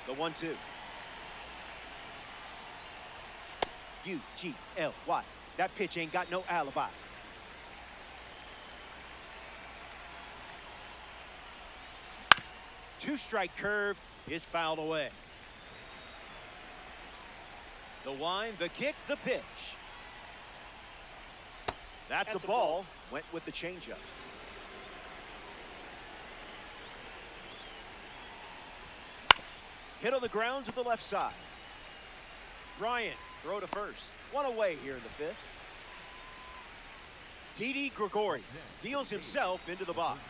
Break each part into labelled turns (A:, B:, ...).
A: The 1-2. UGLY. That pitch ain't got no alibi. Two-strike curve is fouled away. The wind, the kick, the pitch. That's a ball. Went with the changeup. Hit on the ground to the left side. Bryant, throw to first. One away here in the fifth. Didi Gregorius deals himself into the box.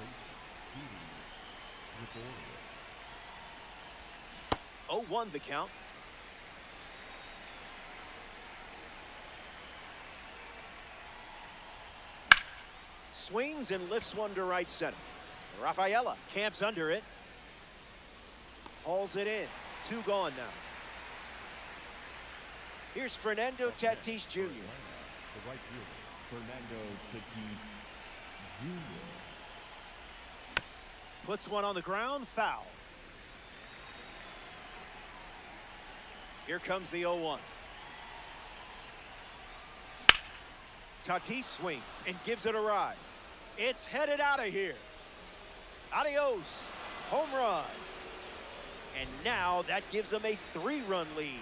A: 0-1 the count. Swings and lifts one to right center. Rafaela camps under it. Hauls it in. 2 gone now. Here's Fernando Tatis Jr.
B: The right fielder, Fernando Tatis Jr.
A: Puts one on the ground, foul. Here comes the 0-1. Tatis swings and gives it a ride. It's headed out of here. Adios. Home run. And now that gives them a 3-run lead.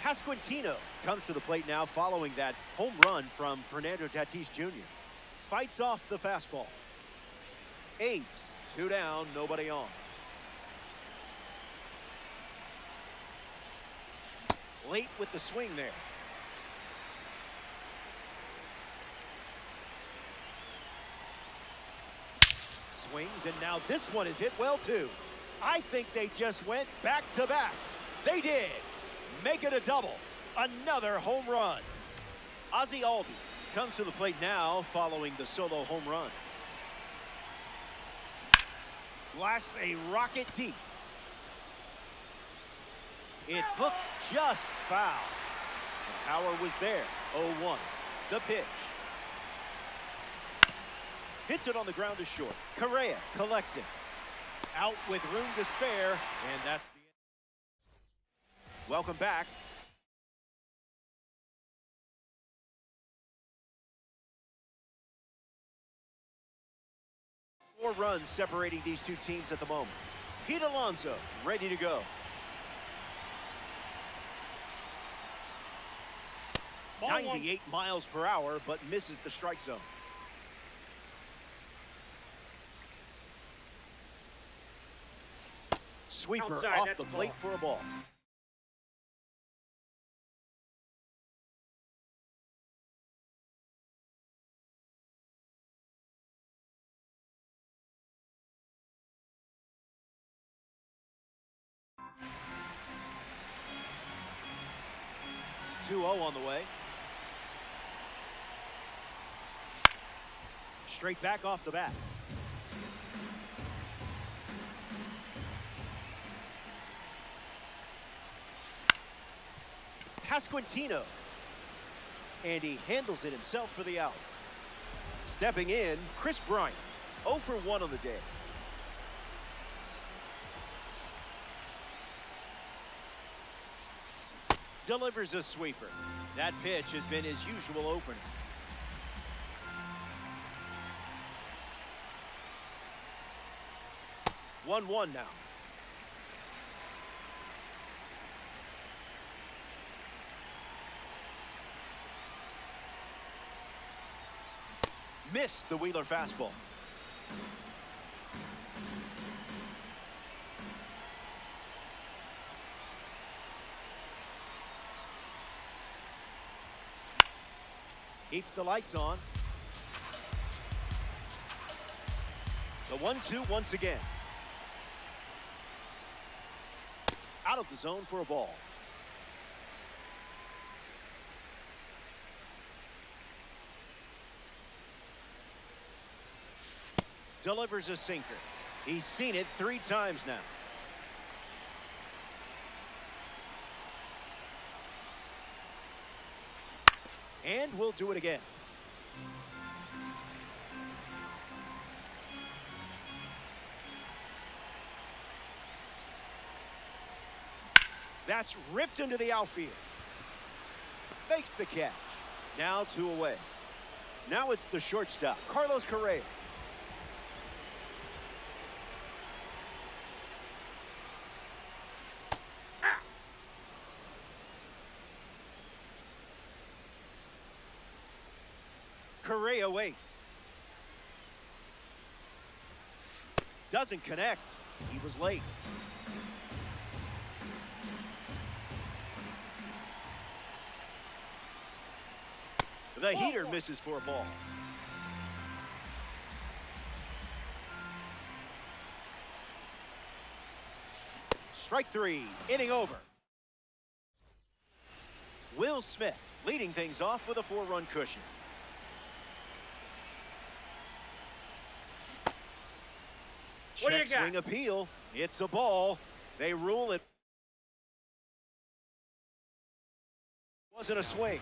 A: Pasquantino comes to the plate now following that home run from Fernando Tatis Jr. Fights off the fastball. A's, 2 down, nobody on. Late with the swing there. Swings, and now this one is hit well too. I think they just went back to back. They did. Make it a double. Another home run. Ozzie Albies comes to the plate now following the solo home run. Blasts a rocket deep. It hooks just foul. The power was there. 0-1. The pitch. Hits it on the ground to short. Correa collects it. Out with room to spare, and that's the end. Welcome back. Four runs separating these two teams at the moment. Pete Alonso ready to go. Ball 98 miles per hour, but misses the strike zone. Sweeper off the plate for a ball. Two 0 on the way. Straight back off the bat. Pasquantino. And he handles it himself for the out. Stepping in, Chris Bryant. 0 for 1 on the day. Delivers a sweeper. That pitch has been his usual opener. One now. Missed the Wheeler fastball. Keeps the lights on. The 1-2 once again. Out of the zone for a ball. Delivers a sinker. He's seen it 3 times now. And we'll do it again. That's ripped into the outfield. Makes the catch. Now 2 away. Now it's the shortstop, Carlos Correa. Correa waits. Doesn't connect. He was late. The heater misses for a ball. Strike 3, inning over. Will Smith leading things off with a 4-run cushion. Check swing appeal. It's a ball. They rule it. Wasn't a swing.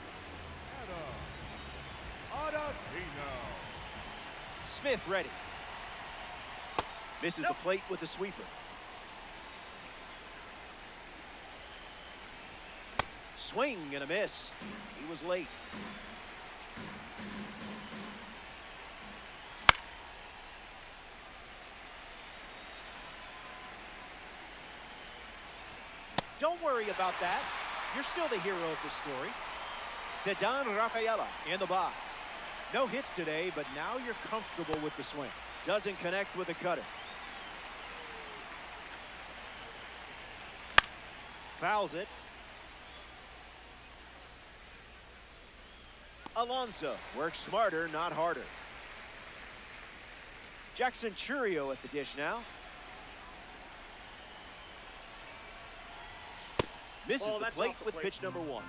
A: Smith ready. Misses the plate with the sweeper. Swing and a miss. He was late. Don't worry about that. You're still the hero of the story. Ceddanne Rafaela in the box. No hits today, but now you're comfortable with the swing. Doesn't connect with the cutter. Fouls it. Alonso works smarter, not harder. Jackson Chourio at the dish now. Misses the plate with pitch number 1.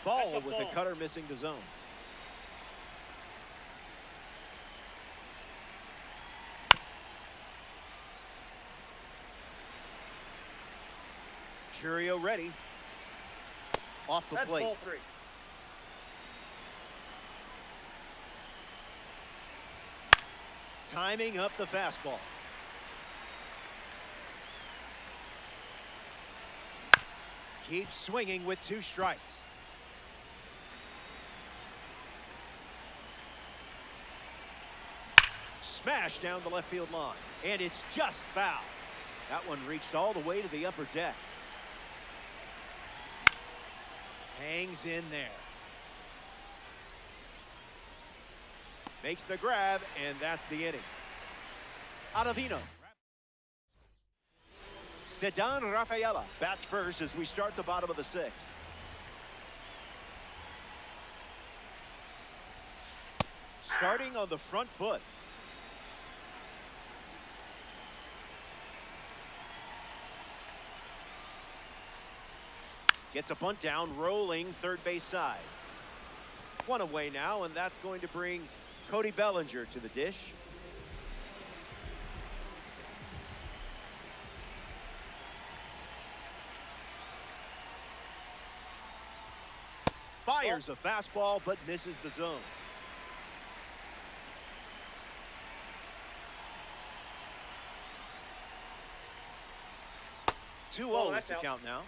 A: Ball with the cutter missing the zone. Chourio ready. Off the plate.
C: Ball 3.
A: Timing up the fastball. Keeps swinging with 2 strikes. Smash down the left field line. And it's just foul. That one reached all the way to the upper deck. Hangs in there. Makes the grab, and that's the inning. Ottavino. Ceddanne Rafaela bats first as we start the bottom of the 6th. Starting on the front foot. Gets a bunt down, rolling third base side. 1 away now, and that's going to bring Cody Bellinger to the dish. Fires a fastball, but misses the zone. Two 0s to count now.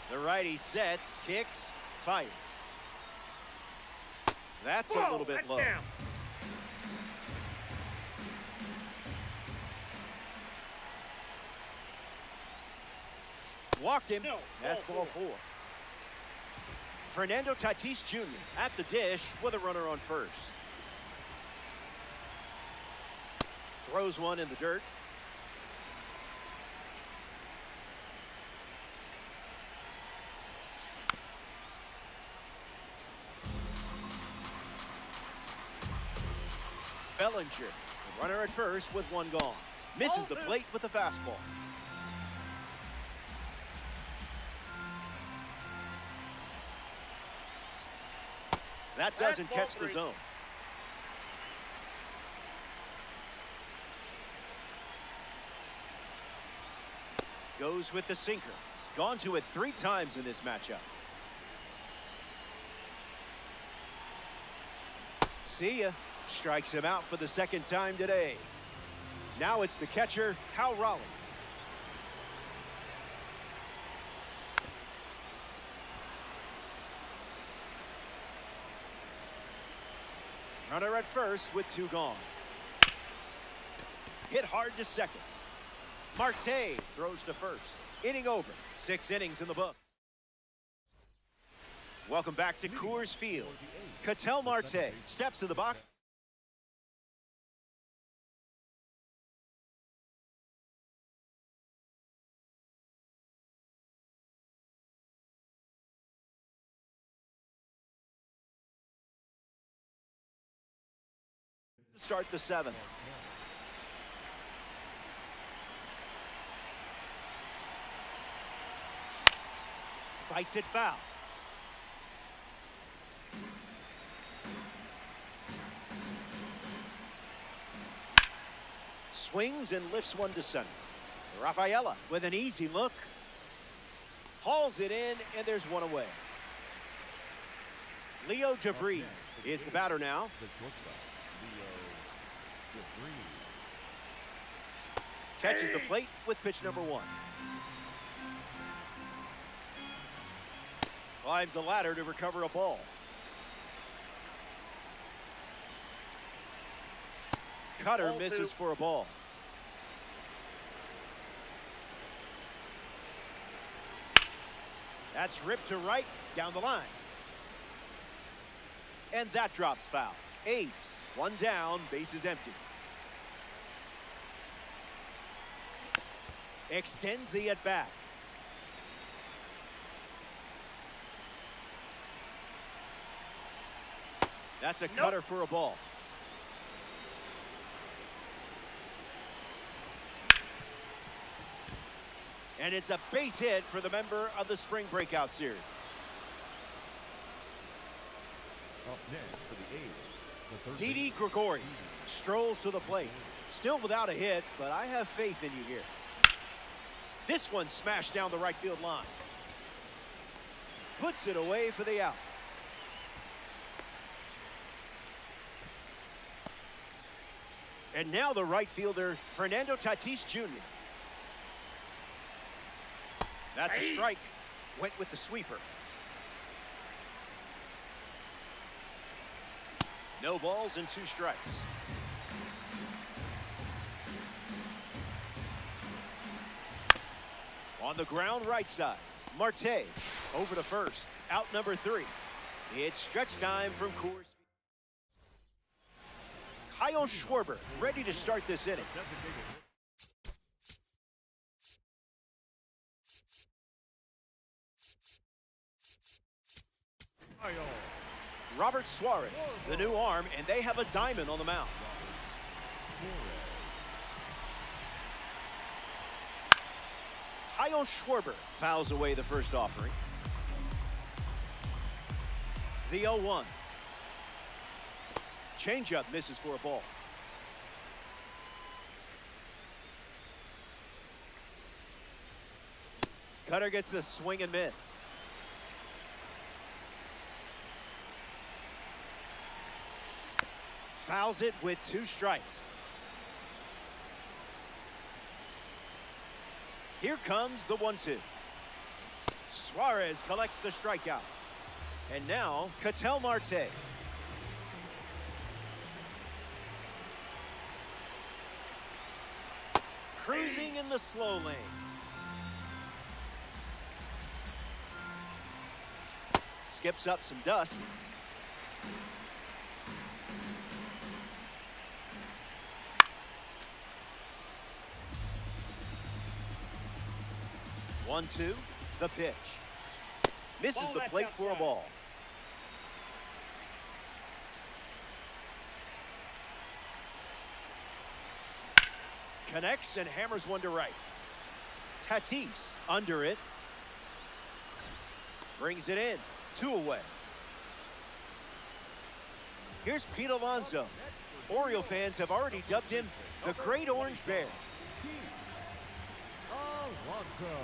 A: The righty sets, kicks, fires. That's a little bit low.
C: Down.
A: Walked him.
C: No,
A: That's ball 4. Fernando Tatis Jr. at the dish with a runner on first. Throws one in the dirt. Bellinger, the runner at first with 1 gone. Misses the plate with the fastball. That doesn't catch the zone. Goes with the sinker. Gone to it 3 times in this matchup. See ya. Strikes him out for the 2nd time today. Now it's the catcher, Cal Raleigh. Runner at first with 2 gone. Hit hard to second. Marte throws to first. Inning over. 6 innings in the books. Welcome back to Coors Field. Ketel Marte steps to the box. Start the 7th. Fights it foul. Swings and lifts one to center. Rafaela with an easy look. Hauls it in, and there's one away. Leo DeVries is the batter now. Catches the plate with pitch number 1. Climbs the ladder to recover a ball. Cutter misses for a ball. That's ripped to right, down the line. And that drops foul. Aves, 1 down, bases empty. Extends the at-bat. That's a cutter for a ball. And it's a base hit for the member of the Spring Breakout Series.
B: Up next for the A's, the third
A: Didi
B: baseman,
A: Gregorius strolls to the plate. Still without a hit, but I have faith in you here. This one smashed down the right field line. Puts it away for the out. And now the right fielder, Fernando Tatis Jr. That's a strike. Went with the sweeper. No balls and 2 strikes. On the ground right side, Marte over to first. Out number 3. It's stretch time from Coors. Kyle Schwarber ready to start this inning. Robert Suarez, the new arm, and they have a diamond on the mound. Kyle Schwarber fouls away the first offering. The 0-1. Changeup misses for a ball. Cutter gets the swing and miss. Fouls it with 2 strikes. Here comes the 1-2. Suarez collects the strikeout. And now, Ketel Marte. Cruising in the slow lane. Skips up some dust. One, 2, the pitch. Misses the plate for a ball. Connects and hammers one to right. Tatis under it. Brings it in. 2 away. Here's Pete Alonso. Oriole fans have already dubbed him the Great Orange Bear.
B: Toronto.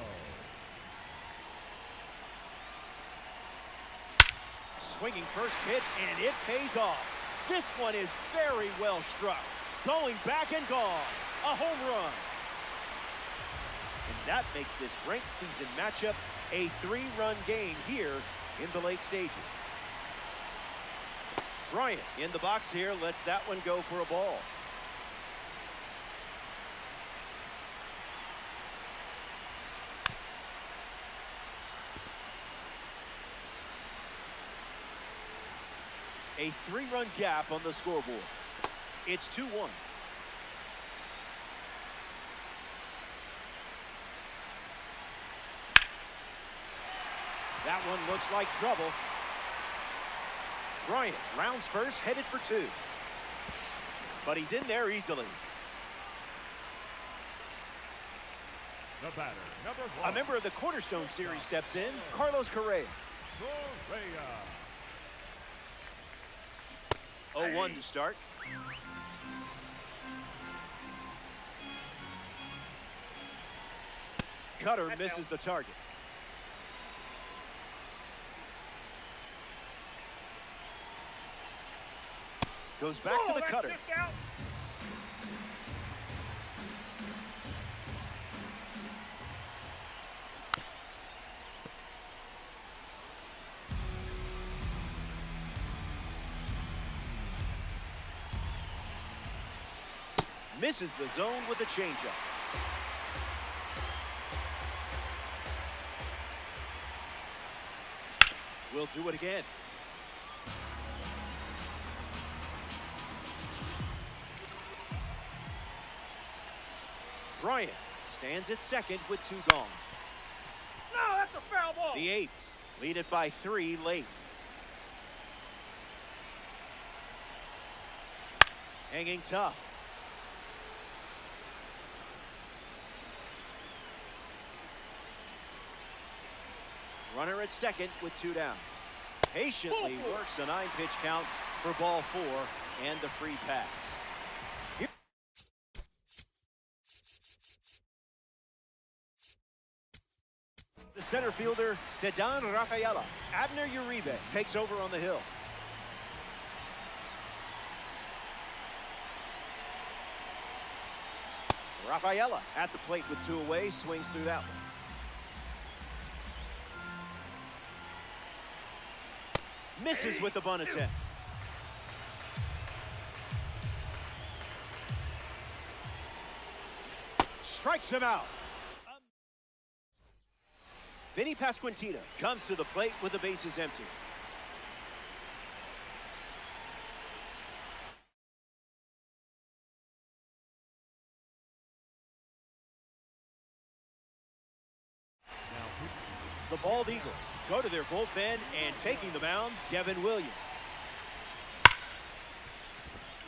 A: Swinging first pitch, and it pays off. This one is very well struck. Going back and gone. A home run. And that makes this ranked season matchup a 3-run game here in the late stages. Bryant in the box here, lets that one go for a ball. A 3-run gap on the scoreboard. It's 2-1. That one looks like trouble. Bryant rounds first, headed for 2. But he's in there easily.
B: The batter, number 1.
A: A member of the Cornerstone Series steps in, Carlos Correa.
B: Correa.
A: 0-1 to start. Cutter misses the target. Goes back to the cutter. Misses the zone with a changeup. We'll do it again. Bryant stands at second with 2 gone.
C: No, that's a foul ball.
A: The Apes lead it by 3 late. Hanging tough. Runner at second with 2 down. Patiently works a 9-pitch count for ball 4 and the free pass. The center fielder, Ceddanne Rafaela. Abner Uribe takes over on the hill. Rafaela at the plate with 2 away, swings through that one. Misses with the bunt attempt. Strikes him out. Vinny Pasquantino comes to the plate with the bases empty. The Bald Eagles go to their bullpen, and taking the mound, Devin Williams.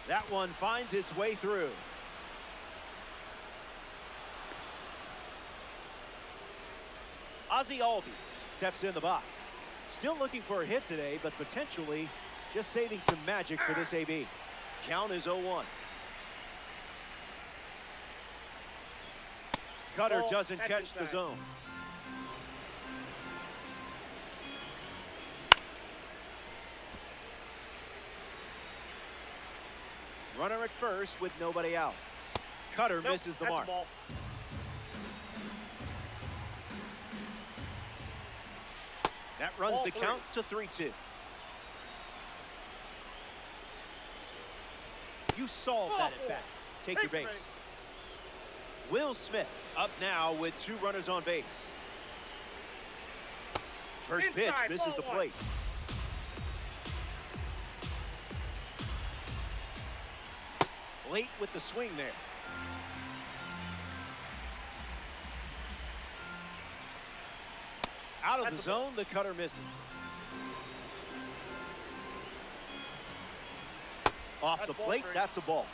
A: That one finds its way through. Ozzie Albies steps in the box. Still looking for a hit today, but potentially just saving some magic for this AB. Count is 0-1. Cutter doesn't catch the zone. Runner at first with nobody out. Cutter misses the mark. That runs the count to 3-2. You solved that at bat. Take your base. Will Smith up now with 2 runners on base. First pitch misses the plate. Late with the swing there. Out of the zone, the cutter misses. Off the plate, that's a ball.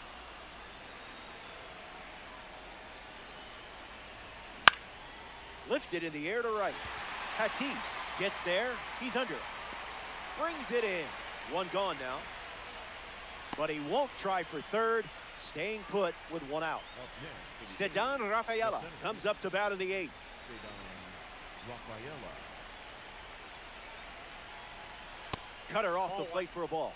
A: Lifted in the air to right. Tatis gets there. He's under it. Brings it in. 1 gone now. But he won't try for third. Staying put with one out.
B: Up next for the
A: Ceddanne
B: A's,
A: Rafaela
B: the
A: comes up to bat in the 8th.
B: Ceddanne Rafaela.
A: Cutter off the
C: Ball
A: plate for a ball.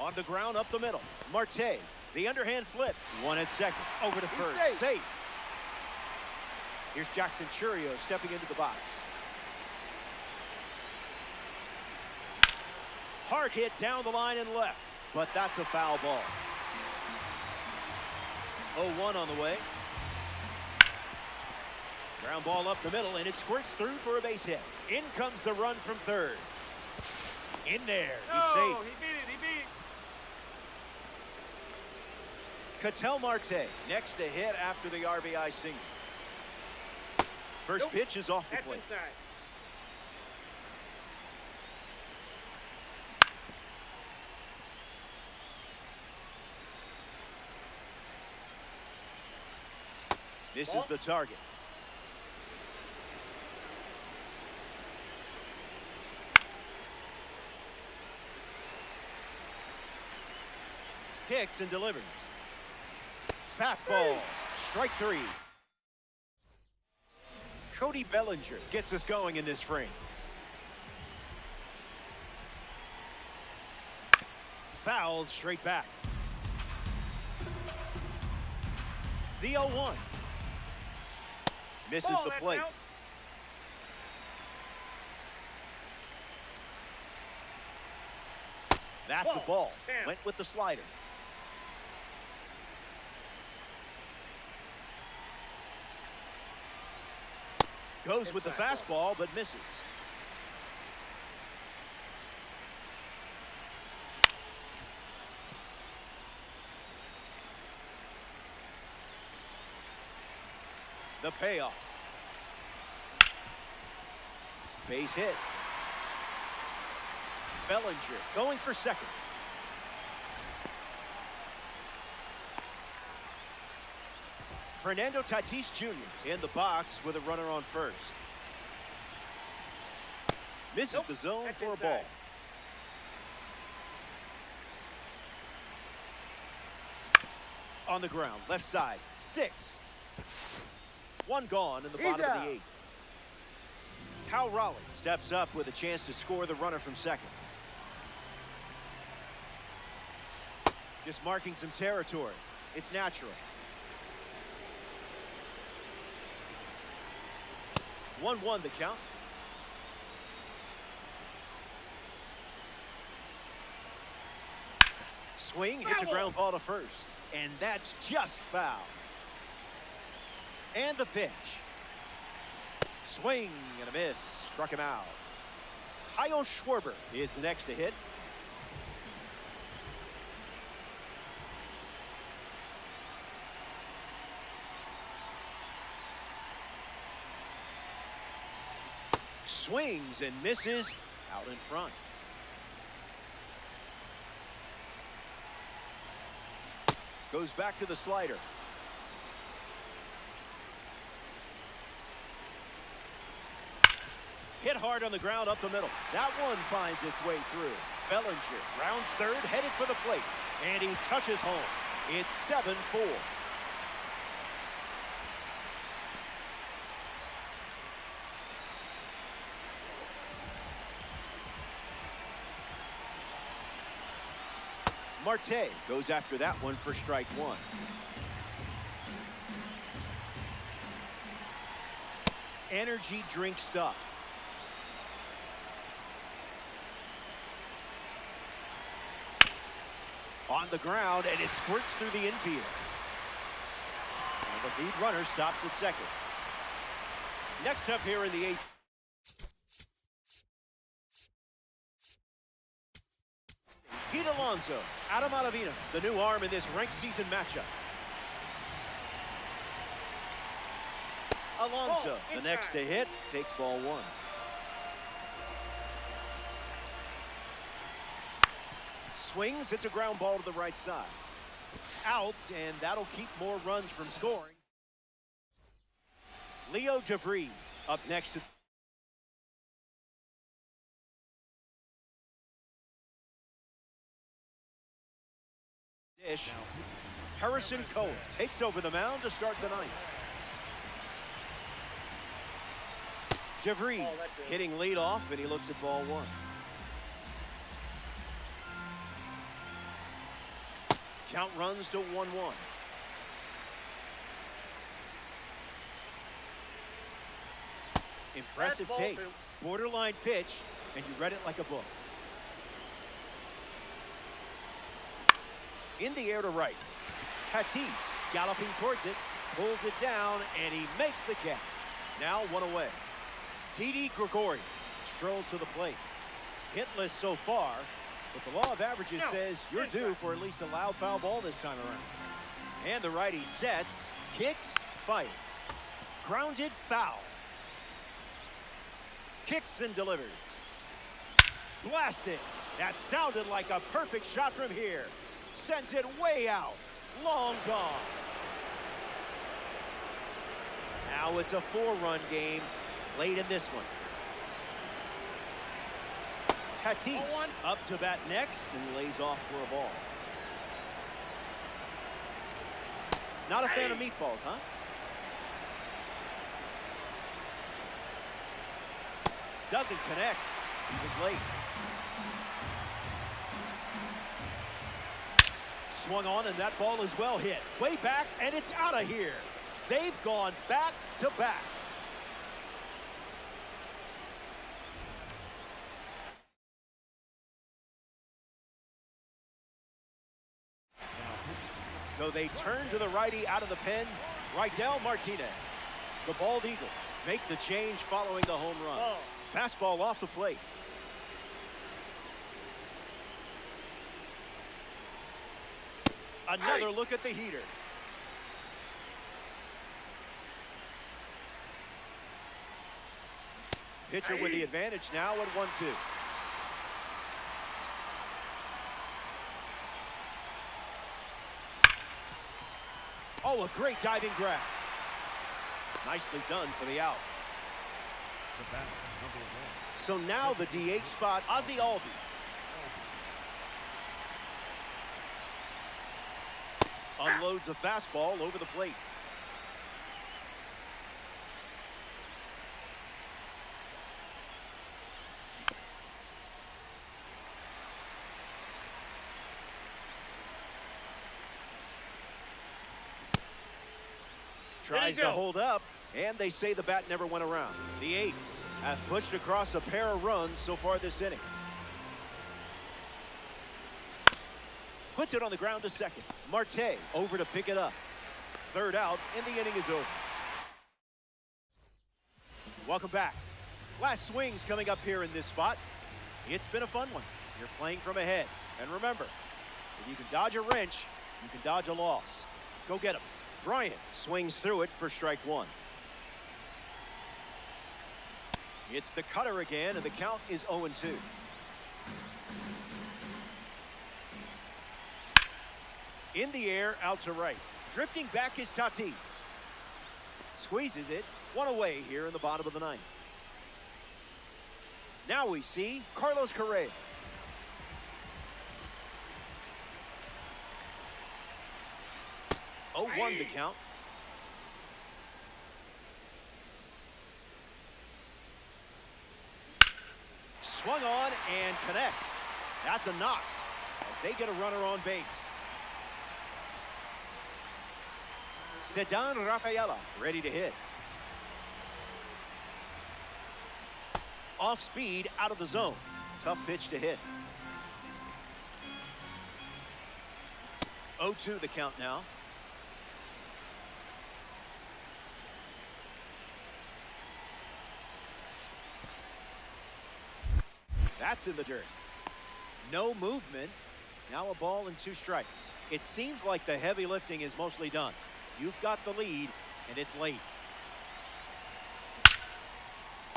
A: On the ground up the middle. Marte, the underhand flip. One at second. Over to first. Safe. Here's Jackson Chourio stepping into the box. Hard hit down the line and left, but that's a foul ball. 0-1 on the way. Ground ball up the middle, and it squirts through for a base hit. In comes the run from third. In there. He's safe.
C: He beat it. He beat it.
A: Ketel Marte next to hit after the RBI single. First
C: Nope.
A: pitch is off the
C: That's
A: plate.
C: inside.
A: This
C: Ball.
A: is the target. Kicks and delivers. Fastball. Strike 3. Cody Bellinger gets us going in this frame. Fouled straight back. The 0-1. Misses
C: Ball,
A: the
C: that's
A: plate.
C: out.
A: That's a
C: Ball.
A: ball.
C: Damn.
A: Went with the slider. Goes with the
C: Inside
A: fastball, but misses. The payoff. Base hit. Bellinger going for second. Fernando Tatis Jr. in the box with a runner on first. Misses
C: Nope,
A: the zone
C: that's
A: for a
C: inside.
A: ball. On the ground, left side, 6. One gone in the bottom of the 8th. Cal Raleigh steps up with a chance to score the runner from second. Just marking some territory. It's natural. 1-1 the count. Swing, hits a
C: Foul.
A: ground ball to first. And that's just foul. And the pitch. Swing and a miss. Struck him out. Kyle Schwarber is the next to hit. Swings and misses out in front. Goes back to the slider. Hit hard on the ground up the middle. That one finds its way through. Bellinger rounds third, headed for the plate. And he touches home. It's 7-4. Marte goes after that one for strike 1. Energy drink stuff. On the ground, and it squirts through the infield. And the lead runner stops at second. Next up here in the 8th. Pete Alonso, Adam Ottavino, the new arm in this ranked season matchup. Alonso, the next to hit, takes ball 1. Swings, it's a ground ball to the right side. Out, and that'll keep more runs from scoring. Leo DeVries up next to Ish. Harrison Cohen takes over the mound to start the ninth. DeVries hitting leadoff, and he looks at ball one. Count runs to 1-1. Impressive take. Borderline pitch, and you read it like a book. In the air to right. Tatis galloping towards it, pulls it down, and he makes the catch. Now one away. Didi Gregorius strolls to the plate. Hitless so far, but the law of averages says you're due for at least a loud foul ball this time around. And the righty sets, kicks, fires. Grounded foul. Kicks and delivers. Blasted. That sounded like a perfect shot from here. Sends it way out. Long gone. Now it's a 4-run game late in this one. Tatis up to bat next and lays off for a ball. Not a fan of meatballs, huh? Doesn't connect. He was late. Swung on, and that ball is well hit. Way back, and it's out of here. They've gone back to back. So they turn to the righty out of the pen, Rydell Martinez. The Bald Eagles make the change following the home run. Fastball off the plate. Another look at the heater. Pitcher with the advantage now at 1-2. Oh, a great diving grab. Nicely done for the out. So now the DH spot, Ozzie Albies. Unloads a fastball over the plate. Tries to hold up, and they say the bat never went around. The Apes have pushed across a pair of runs so far this inning. Puts it on the ground to second. Marte over to pick it up. Third out, and the inning is over. Welcome back. Last swings coming up here in this spot. It's been a fun one. You're playing from ahead. And remember, if you can dodge a wrench, you can dodge a loss. Go get him. Bryant swings through it for strike one. It's the cutter again, and the count is 0-2. In the air, out to right. Drifting back is Tatis. Squeezes it. One away here in the bottom of the ninth. Now we see Carlos Correa. Oh, 1 the count. Swung on and connects. That's a knock as they get a runner on base. Ceddanne Rafaela ready to hit. Off speed, out of the zone. Tough pitch to hit. 0-2 the count now. That's in the dirt. No movement. Now a ball and 2 strikes. It seems like the heavy lifting is mostly done. You've got the lead, and it's late.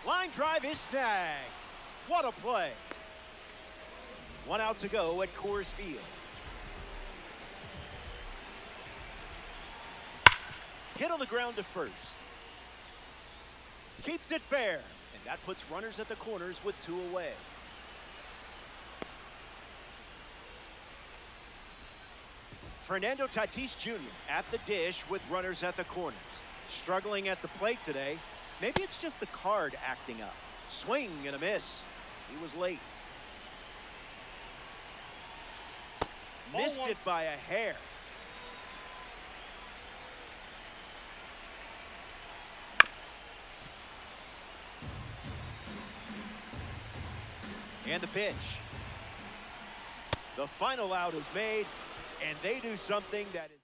A: Line drive is snagged. What a play. 1 out to go at Coors Field. Hit on the ground to first. Keeps it fair, and that puts runners at the corners with 2 away. Fernando Tatis Jr. at the dish with runners at the corners. Struggling at the plate today. Maybe it's just the card acting up. Swing and a miss. He was late. Missed it by a hair. And the pitch. The final out is made, and they do something that is